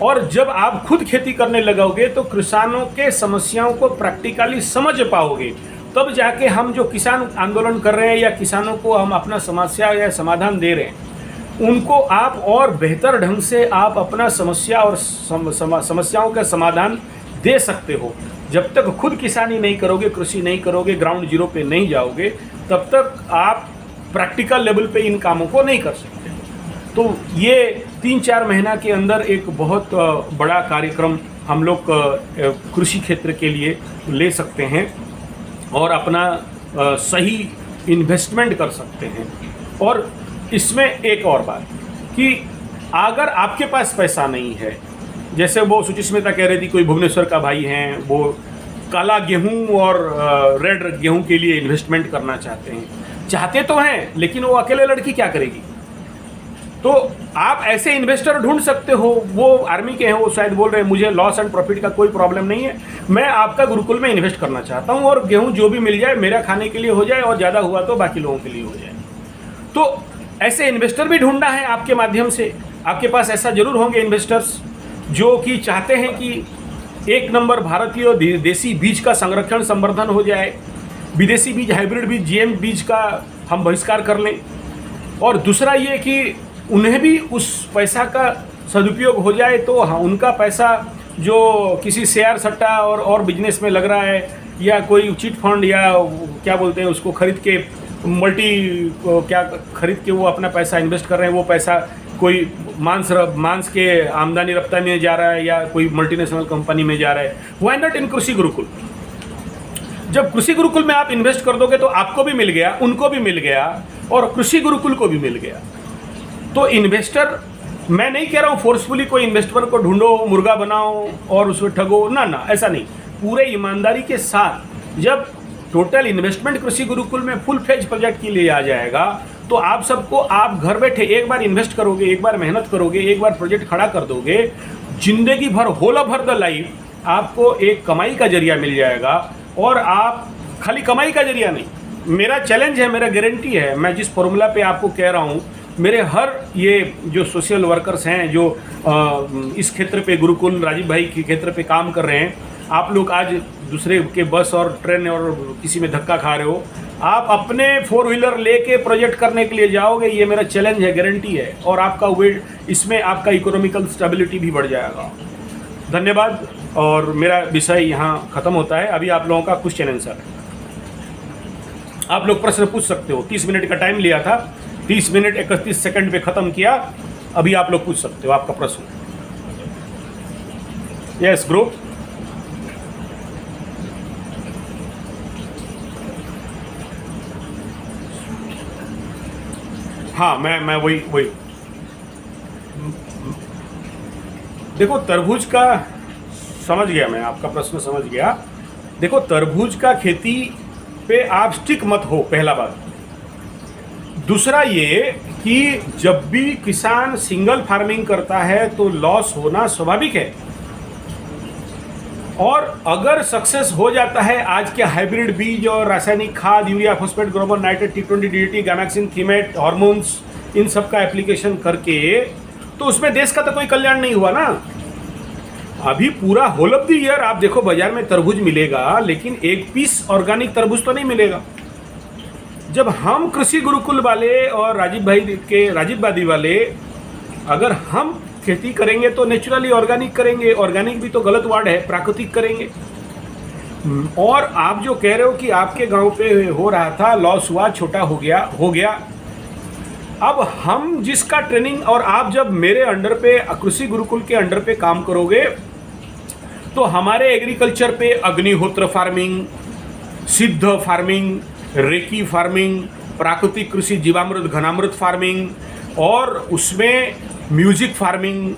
और जब आप खुद खेती करने लगोगे तो किसानों के समस्याओं को प्रैक्टिकली समझ पाओगे, तब जाके हम जो किसान आंदोलन कर रहे हैं या किसानों को हम अपना समस्या या समाधान दे रहे हैं, उनको आप और बेहतर ढंग से आप अपना समस्या और समस्याओं का समाधान दे सकते हो। जब तक खुद किसानी नहीं करोगे, कृषि नहीं करोगे, ग्राउंड जीरो पे नहीं जाओगे, तब तक आप प्रैक्टिकल लेवल पे इन कामों को नहीं कर सकते। तो ये 3-4 महीना के अंदर एक बहुत बड़ा कार्यक्रम हम लोग कृषि क्षेत्र के लिए ले सकते हैं और अपना सही इन्वेस्टमेंट कर सकते हैं। और इसमें एक और बात कि अगर आपके पास पैसा नहीं है, जैसे वो सुचिस्मिता कह रही थी, कोई भुवनेश्वर का भाई हैं, वो काला गेहूं और रेड गेहूं के लिए इन्वेस्टमेंट करना चाहते तो हैं, लेकिन वो अकेले लड़की क्या करेगी। तो आप ऐसे इन्वेस्टर ढूंढ सकते हो। वो आर्मी के हैं, वो शायद बोल रहे हैं मुझे लॉस एंड प्रॉफिट का कोई प्रॉब्लम नहीं है, मैं आपका गुरुकुल में इन्वेस्ट करना चाहता हूं और गेहूं जो भी मिल जाए मेरा खाने के लिए हो जाए और ज़्यादा हुआ तो बाकी लोगों के लिए हो जाए। तो ऐसे इन्वेस्टर भी ढूंढना है आपके माध्यम से। आपके पास ऐसा जरूर होंगे इन्वेस्टर्स जो कि चाहते हैं कि 1 नंबर भारतीय और देसी बीज का संरक्षण संवर्धन हो जाए, विदेशी बीज, हाइब्रिड बीज, जीएम बीज का हम बहिष्कार कर लें। और दूसरा ये कि उन्हें भी उस पैसा का सदुपयोग हो जाए, तो हाँ, उनका पैसा जो किसी शेयर सट्टा और बिजनेस में लग रहा है, या कोई चिट फंड या क्या बोलते हैं उसको खरीद के खरीद के वो अपना पैसा इन्वेस्ट कर रहे हैं, वो पैसा कोई मांस के आमदनी रफ्तानी में जा रहा है या कोई मल्टीनेशनल कंपनी में जा रहा है। व्हाई नॉट इन कृषि गुरुकुल। जब कृषि गुरुकुल में आप इन्वेस्ट कर दोगे तो आपको भी मिल गया, उनको भी मिल गया और कृषि गुरुकुल को भी मिल गया। तो इन्वेस्टर, मैं नहीं कह रहा हूँ फोर्सफुली कोई इन्वेस्टर को ढूंढो, मुर्गा बनाओ और उसमें ठगो, ना, ऐसा नहीं। पूरे ईमानदारी के साथ जब टोटल इन्वेस्टमेंट कृषि गुरुकुल में फुल फ्लेज प्रोजेक्ट के लिए आ जाएगा, तो आप सबको, आप घर बैठे एक बार इन्वेस्ट करोगे, एक बार मेहनत करोगे, एक बार प्रोजेक्ट खड़ा कर दोगे, जिंदगी भर, होल ओवर द लाइफ आपको एक कमाई का जरिया मिल जाएगा। और आप खाली कमाई का जरिया नहीं, मेरा चैलेंज है, मेरा गारंटी है, मैं जिस फॉर्मूला पे आपको कह रहा हूँ, मेरे हर ये जो सोशल वर्कर्स हैं जो इस क्षेत्र पे गुरुकुल राजीव भाई के क्षेत्र पे काम कर रहे हैं, आप लोग आज दूसरे के बस और ट्रेन और किसी में धक्का खा रहे हो, आप अपने 4 व्हीलर लेके प्रोजेक्ट करने के लिए जाओगे, ये मेरा चैलेंज है, गारंटी है। और आपका वेट, इसमें आपका इकोनॉमिकल स्टेबिलिटी भी बढ़ जाएगा। धन्यवाद। और मेरा विषय यहाँ ख़त्म होता है। अभी आप लोगों का क्वेश्चन आंसर है, आप लोग प्रश्न पूछ सकते हो। 30 मिनट का टाइम लिया था, 30 मिनट 31 सेकंड पे ख़त्म किया। अभी आप लोग पूछ सकते हो आपका प्रश्न। Yes group. हाँ, मैं वही देखो, तरबूज का समझ गया, मैं आपका प्रश्न समझ गया। देखो, तरबूज का खेती पे आप स्टिक मत हो, पहला बात। दूसरा ये कि जब भी किसान सिंगल फार्मिंग करता है तो लॉस होना स्वाभाविक है। और अगर सक्सेस हो जाता है, आज के हाइब्रिड बीज और रासायनिक खाद, urea, phosphate, Gromor, nitrate, T20, DDT, Gammexane, Thimet, hormones, इन सब का एप्लीकेशन करके, तो उसमें देश का तो कोई कल्याण नहीं हुआ ना। अभी पूरा होल ऑफ द ईयर आप देखो, बाजार में तरबूज मिलेगा, लेकिन एक पीस ऑर्गेनिक तरबूज तो नहीं मिलेगा। जब हम कृषि गुरुकुल वाले और राजीव भाई के राजीववादी वाले, अगर हम खेती करेंगे तो नेचुरली ऑर्गेनिक करेंगे। ऑर्गेनिक भी तो गलत वर्ड है, प्राकृतिक करेंगे। और आप जो कह रहे हो कि आपके गांव पे हो रहा था, लॉस हुआ, छोटा हो गया। अब हम जिसका ट्रेनिंग, और आप जब मेरे अंडर पे, कृषि गुरुकुल के अंडर पे काम करोगे, तो हमारे एग्रीकल्चर पे अग्निहोत्र फार्मिंग, सिद्ध फार्मिंग, रेकी फार्मिंग, प्राकृतिक कृषि, जीवामृत, घनामृत फार्मिंग, और उसमें म्यूजिक फार्मिंग,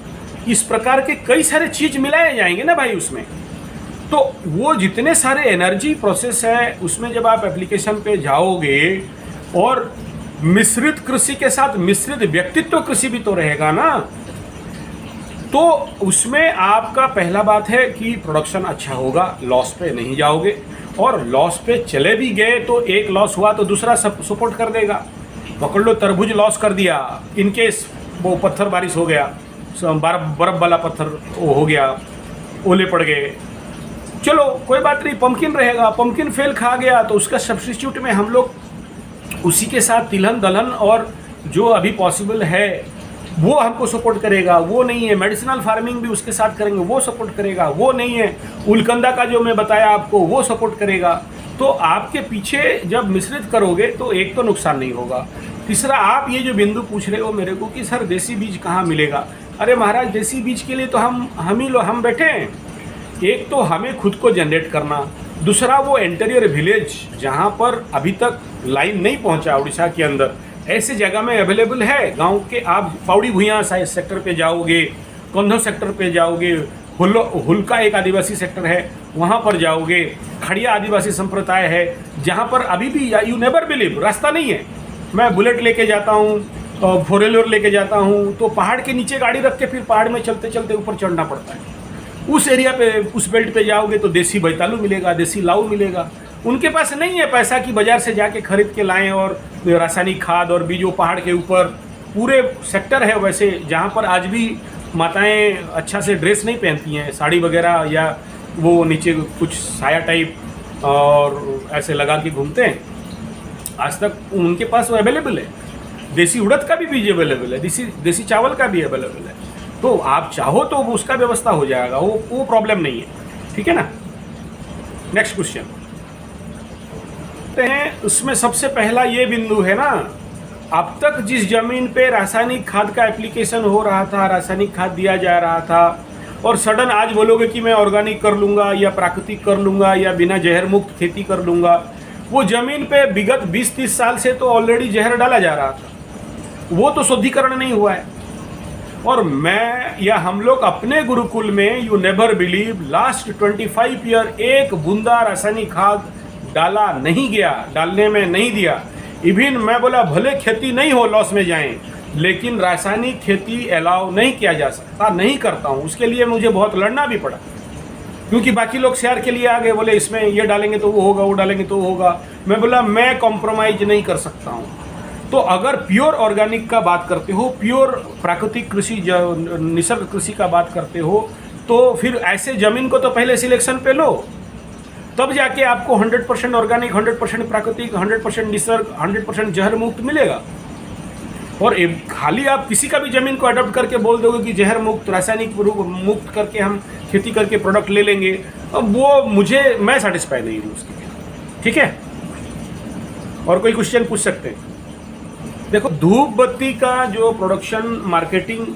इस प्रकार के कई सारे चीज मिलाए जाएंगे ना भाई उसमें। तो वो जितने सारे एनर्जी प्रोसेस है, उसमें जब आप एप्लीकेशन पे जाओगे, और मिश्रित कृषि के साथ मिश्रित व्यक्तित्व कृषि भी तो रहेगा ना, तो उसमें आपका पहला बात है कि प्रोडक्शन अच्छा होगा, लॉस पे नहीं जाओगे। और लॉस पे चले भी गए तो एक लॉस हुआ तो दूसरा सब सपोर्ट कर देगा। पकड़ लो, तरबूज लॉस कर दिया, इनकेस वो पत्थर बारिश हो गया, बर्फ वाला पत्थर वो हो गया, ओले पड़ गए, चलो कोई बात नहीं, पम्पकिन रहेगा। पम्पकिन फेल खा गया तो उसका सब्स्टिट्यूट में हम लोग उसी के साथ तिलहन दलहन और जो अभी पॉसिबल है वो हमको सपोर्ट करेगा। वो नहीं है, मेडिसिनल फार्मिंग भी उसके साथ करेंगे, वो सपोर्ट करेगा। वो नहीं है, उलकंदा का जो मैं बताया आपको, वो सपोर्ट करेगा। तो आपके पीछे जब मिश्रित करोगे तो एक तो नुकसान नहीं होगा। तीसरा, आप ये जो बिंदु पूछ रहे हो मेरे को कि सर देसी बीज कहाँ मिलेगा, अरे महाराज, देसी बीज के लिए तो हम बैठे हैं। एक तो हमें खुद को जनरेट करना, दूसरा वो इंटीरियर विलेज जहाँ पर अभी तक लाइन नहीं पहुँचा उड़ीसा के अंदर, ऐसे जगह में अवेलेबल है। गांव के आप पौड़ी भुइयाँ सेक्टर पे जाओगे, कंधो सेक्टर पे जाओगे, हुलका एक आदिवासी सेक्टर है, वहाँ पर जाओगे, खड़िया आदिवासी संप्रदाय है, जहाँ पर अभी भी यू नेवर बिलीव, रास्ता नहीं है। मैं बुलेट लेके जाता हूँ, 4 व्हीलर लेके जाता हूँ, तो पहाड़ के नीचे गाड़ी रख के फिर पहाड़ में चलते चलते ऊपर चढ़ना पड़ता है। उस एरिया पे, उस बेल्ट पे जाओगे तो देसी बैतालू मिलेगा, देसी लाऊ मिलेगा। उनके पास नहीं है पैसा कि बाजार से जाके खरीद के लाएं और रासायनिक खाद और बीजों। पहाड़ के ऊपर पूरे सेक्टर है वैसे जहाँ पर आज भी माताएं अच्छा से ड्रेस नहीं पहनती हैं, साड़ी वगैरह, या वो नीचे कुछ साया टाइप और ऐसे लगा के घूमते हैं। आज तक उनके पास वो अवेलेबल है। देसी उड़द का भी बीज अवेलेबल है, देसी चावल का भी अवेलेबल है। तो आप चाहो तो उसका व्यवस्था हो जाएगा, वो प्रॉब्लम नहीं है। ठीक है ना। नेक्स्ट क्वेश्चन हैं, उसमें सबसे पहला ये बिंदु है ना, अब तक जिस जमीन पे रासायनिक खाद का एप्लीकेशन हो रहा था, रासायनिक खाद दिया जा रहा था, और सडन आज बोलोगे कि मैं ऑर्गेनिक कर लूँगा या प्राकृतिक कर लूँगा या बिना जहर मुक्त खेती कर लूँगा, वो ज़मीन पे विगत 20-30 साल से तो ऑलरेडी जहर डाला जा रहा था, वो तो शुद्धिकरण नहीं हुआ है। और मैं या हम लोग अपने गुरुकुल में, you never believe, last 25 year एक बूंदा रासायनिक खाद डाला नहीं गया, डालने में नहीं दिया। इवन मैं बोला भले खेती नहीं हो, लॉस में जाएं, लेकिन रासायनिक खेती अलाउ नहीं किया जा सकता, नहीं करता हूँ। उसके लिए मुझे बहुत लड़ना भी पड़ा। क्योंकि बाकी लोग शेयर के लिए आ गए, बोले इसमें ये डालेंगे तो वो होगा, वो डालेंगे तो वो होगा। मैं बोला मैं कॉम्प्रोमाइज नहीं कर सकता हूँ। तो अगर प्योर ऑर्गेनिक का बात करते हो, प्योर प्राकृतिक कृषि, निसर्ग कृषि का बात करते हो, तो फिर ऐसे ज़मीन को तो पहले सिलेक्शन पे लो, तब जाके आपको 100% ऑर्गेनिक, 100% प्राकृतिक, 100% निसर्ग, 100% जहर मुक्त मिलेगा। और खाली आप किसी का भी ज़मीन को अडॉप्ट करके बोल दोगे कि जहर मुक्त, रासायनिक मुक्त करके हम खेती करके प्रोडक्ट ले लेंगे, अब वो मैं सेटिस्फाई नहीं हूँ उसके लिए। ठीक है, और कोई क्वेश्चन पूछ सकते हैं? देखो, धूप बत्ती का जो प्रोडक्शन, मार्केटिंग,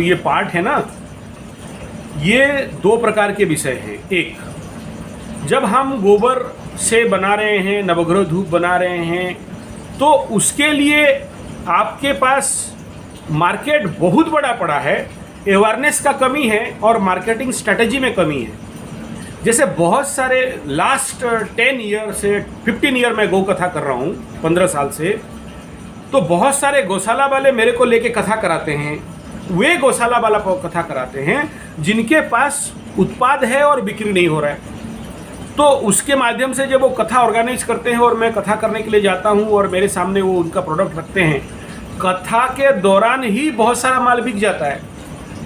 ये पार्ट है ना, ये 2 प्रकार के विषय हैं। एक, जब हम गोबर से बना रहे हैं, नवग्रह धूप बना रहे हैं, तो उसके लिए आपके पास मार्केट बहुत बड़ा पड़ा है, अवेयरनेस का कमी है और मार्केटिंग स्ट्रेटजी में कमी है। जैसे बहुत सारे लास्ट 10 ईयर से 15 ईयर में गौ कथा कर रहा हूँ, 15 साल से, तो बहुत सारे गौशाला वाले मेरे को लेके कथा कराते हैं। वे गौशाला वाला कथा कराते हैं जिनके पास उत्पाद है और बिक्री नहीं हो रहा है। तो उसके माध्यम से जब वो कथा ऑर्गेनाइज करते हैं और मैं कथा करने के लिए जाता हूँ और मेरे सामने वो उनका प्रोडक्ट रखते हैं, कथा के दौरान ही बहुत सारा माल बिक जाता है।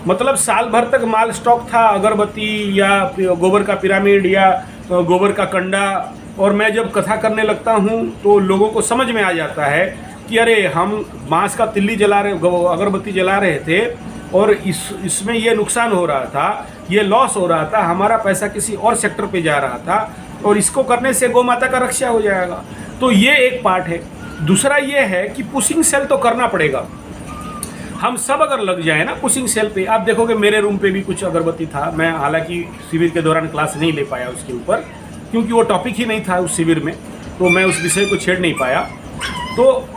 मतलब साल भर तक माल स्टॉक था, अगरबत्ती या गोबर का पिरामिड या गोबर का कंडा, और मैं जब कथा करने लगता हूँ तो लोगों को समझ में आ जाता है कि अरे हम बांस का तिल्ली जला रहे, अगरबत्ती जला रहे थे और इसमें ये नुकसान हो रहा था, ये लॉस हो रहा था, हमारा पैसा किसी और सेक्टर पे जा रहा था, और इसको करने से गौ माता का रक्षा हो जाएगा। तो ये एक पार्ट है। दूसरा ये है कि पुशिंग सेल तो करना पड़ेगा। हम सब अगर लग जाए ना पुशिंग सेल पे, आप देखोगे मेरे रूम पे भी कुछ अगरबत्ती था। मैं हालांकि शिविर के दौरान क्लास नहीं ले पाया उसके ऊपर, क्योंकि वो टॉपिक ही नहीं था उस शिविर में, तो मैं उस विषय को छेड़ नहीं पाया। तो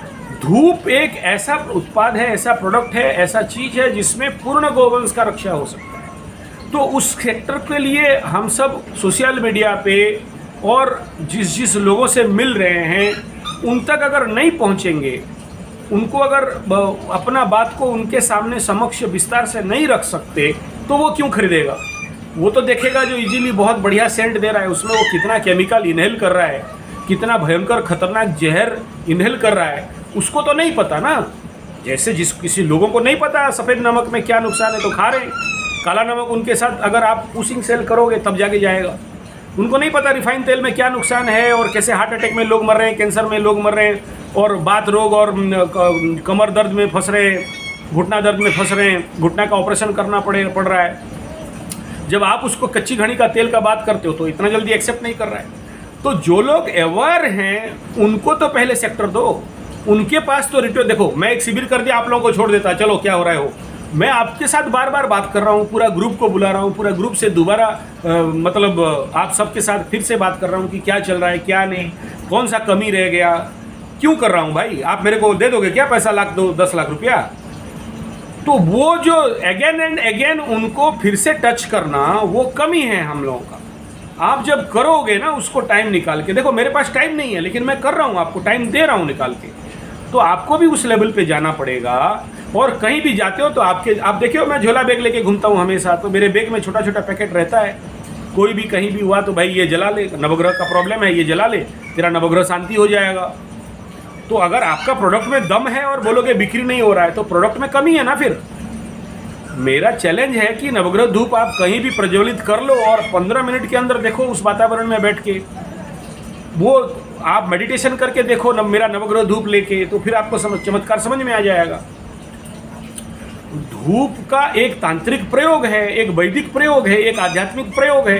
धूप एक ऐसा उत्पाद है, ऐसा प्रोडक्ट है, ऐसा चीज़ है जिसमें पूर्ण गौवंश का रक्षा हो सकता है। तो उस सेक्टर के लिए हम सब सोशल मीडिया पे और जिस लोगों से मिल रहे हैं उन तक अगर नहीं पहुंचेंगे, उनको अगर अपना बात को उनके सामने समक्ष विस्तार से नहीं रख सकते, तो वो क्यों खरीदेगा? वो तो देखेगा जो इजीली बहुत बढ़िया सेंट दे रहा है, उसमें वो कितना केमिकल इनहेल कर रहा है, कितना भयंकर खतरनाक जहर इनहेल कर रहा है, उसको तो नहीं पता ना। जैसे किसी लोगों को नहीं पता सफ़ेद नमक में क्या नुकसान है तो खा रहे हैं, काला नमक उनके साथ अगर आप पुशिंग सेल करोगे तब जाके जाएगा। उनको नहीं पता रिफाइंड तेल में क्या नुकसान है और कैसे हार्ट अटैक में लोग मर रहे हैं, कैंसर में लोग मर रहे हैं, और बात रोग और कमर दर्द में फंस रहे हैं, घुटना दर्द में फंस रहे हैं, घुटना का ऑपरेशन करना पड़ रहा है। जब आप उसको कच्ची घड़ी का तेल का बात करते हो तो इतना जल्दी एक्सेप्ट नहीं कर रहा है। तो जो लोग अवेयर हैं उनको तो पहले सेक्टर दो, उनके पास तो रिटर्न। देखो, मैं एक शिविर कर दिया, आप लोगों को छोड़ देता, चलो क्या हो रहा है हो। मैं आपके साथ बार बार बात कर रहा हूँ, पूरा ग्रुप को बुला रहा हूँ, पूरा ग्रुप से दोबारा मतलब आप सबके साथ फिर से बात कर रहा हूँ कि क्या चल रहा है, क्या नहीं, कौन सा कमी रह गया, क्यों कर रहा हूँ भाई। आप मेरे को दे दोगे क्या पैसा, 10 लाख रुपया? तो वो जो अगेन एंड अगेन उनको फिर से टच करना, वो कमी है हम लोगों का। आप जब करोगे ना उसको टाइम निकाल के, देखो मेरे पास टाइम नहीं है लेकिन मैं कर रहा हूँ, आपको टाइम दे रहा हूँ निकाल के, तो आपको भी उस लेवल पे जाना पड़ेगा। और कहीं भी जाते हो तो आप देखियो, मैं झोला बैग लेके घूमता हूँ हमेशा, तो मेरे बैग में छोटा छोटा पैकेट रहता है। कोई भी कहीं भी हुआ तो भाई ये जला ले, नवग्रह का प्रॉब्लम है, ये जला ले, तेरा नवग्रह शांति हो जाएगा। तो अगर आपका प्रोडक्ट में दम है और बोलोगे बिक्री नहीं हो रहा है, तो प्रोडक्ट में कमी है ना। फिर मेरा चैलेंज है कि नवग्रह धूप आप कहीं भी प्रज्वलित कर लो और 15 मिनट के अंदर देखो उस वातावरण में बैठ के, वो आप मेडिटेशन करके देखो मेरा नवग्रह धूप लेके, तो फिर आपको चमत्कार समझ में आ जाएगा। धूप का एक तांत्रिक प्रयोग है, एक वैदिक प्रयोग है, एक आध्यात्मिक प्रयोग है।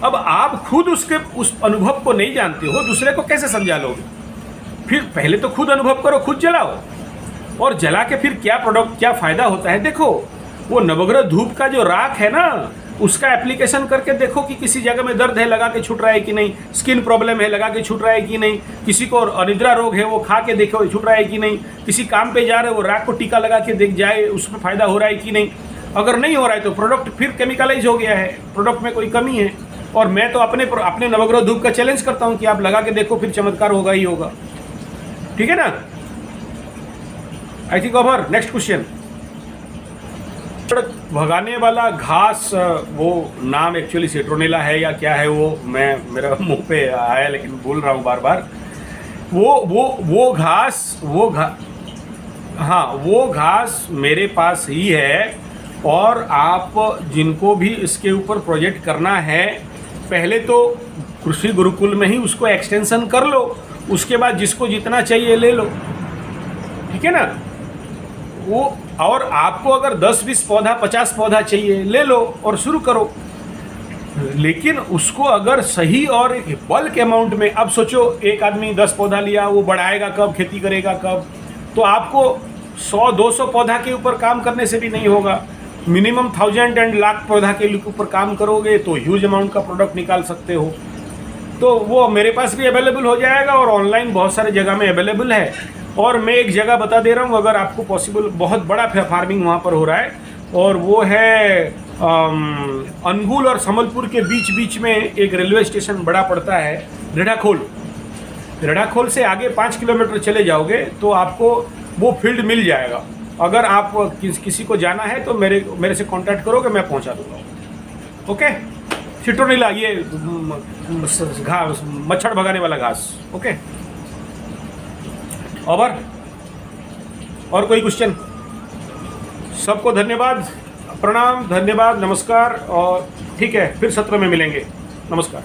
अब आप खुद उस अनुभव को नहीं जानते हो, दूसरे को कैसे समझा लोगे? फिर पहले तो खुद अनुभव करो, खुद जलाओ, और जला के फिर क्या प्रोडक्ट, क्या फ़ायदा होता है। देखो वो नवग्रह धूप का जो राख है ना, उसका एप्लीकेशन करके देखो कि किसी जगह में दर्द है, लगा के छूट रहा है कि नहीं, स्किन प्रॉब्लम है, लगा के छूट रहा है कि नहीं, किसी को अनिद्रा रोग है, वो खा के देखो छूट रहा है कि नहीं, किसी काम पे जा रहे हो वो राख को टीका लगा के देख जाए उसमें फ़ायदा हो रहा है कि नहीं। अगर नहीं हो रहा है तो प्रोडक्ट फिर केमिकलाइज हो गया है, प्रोडक्ट में कोई कमी है। और मैं तो अपने नवग्रह धूप का चैलेंज करता हूँ कि आप लगा के देखो, फिर चमत्कार होगा ही होगा। ठीक है ना? I think over. Next question. सड़क भगाने वाला घास, वो नाम एक्चुअली सिट्रोनेला है या क्या है वो मैं मेरा मुंह पे आया लेकिन बोल रहा हूँ बार बार। वो घास हाँ वो घास मेरे पास ही है। और आप जिनको भी इसके ऊपर प्रोजेक्ट करना है, पहले तो कृषि गुरुकुल में ही उसको एक्सटेंशन कर लो, उसके बाद जिसको जितना चाहिए ले लो, ठीक है ना। वो और आपको अगर 10-20 पौधा 50 पौधा चाहिए ले लो और शुरू करो। लेकिन उसको अगर सही और बल्क अमाउंट में, अब सोचो एक आदमी 10 पौधा लिया, वो बढ़ाएगा कब, खेती करेगा कब। तो आपको 100-200 पौधा के ऊपर काम करने से भी नहीं होगा। मिनिमम 1000 एंड लाख पौधा के ऊपर काम करोगे तो ह्यूज अमाउंट का प्रोडक्ट निकाल सकते हो। तो वो मेरे पास भी अवेलेबल हो जाएगा और ऑनलाइन बहुत सारे जगह में अवेलेबल है। और मैं एक जगह बता दे रहा हूँ, अगर आपको पॉसिबल, बहुत बड़ा फार्मिंग वहाँ पर हो रहा है, और वो है अनगुल और समलपुर के बीच में एक रेलवे स्टेशन बड़ा पड़ता है, रेढ़ाखोल से आगे 5 किलोमीटर चले जाओगे तो आपको वो फील्ड मिल जाएगा। अगर आप किसी को जाना है तो मेरे से कांटेक्ट करोगे, मैं पहुंचा दूंगा। ओके, सिट्रोनेला, ये घास, मच्छर भगाने वाला घास। ओके, और कोई क्वेश्चन? सबको धन्यवाद, प्रणाम, धन्यवाद, नमस्कार। और ठीक है, फिर सत्र में मिलेंगे। नमस्कार।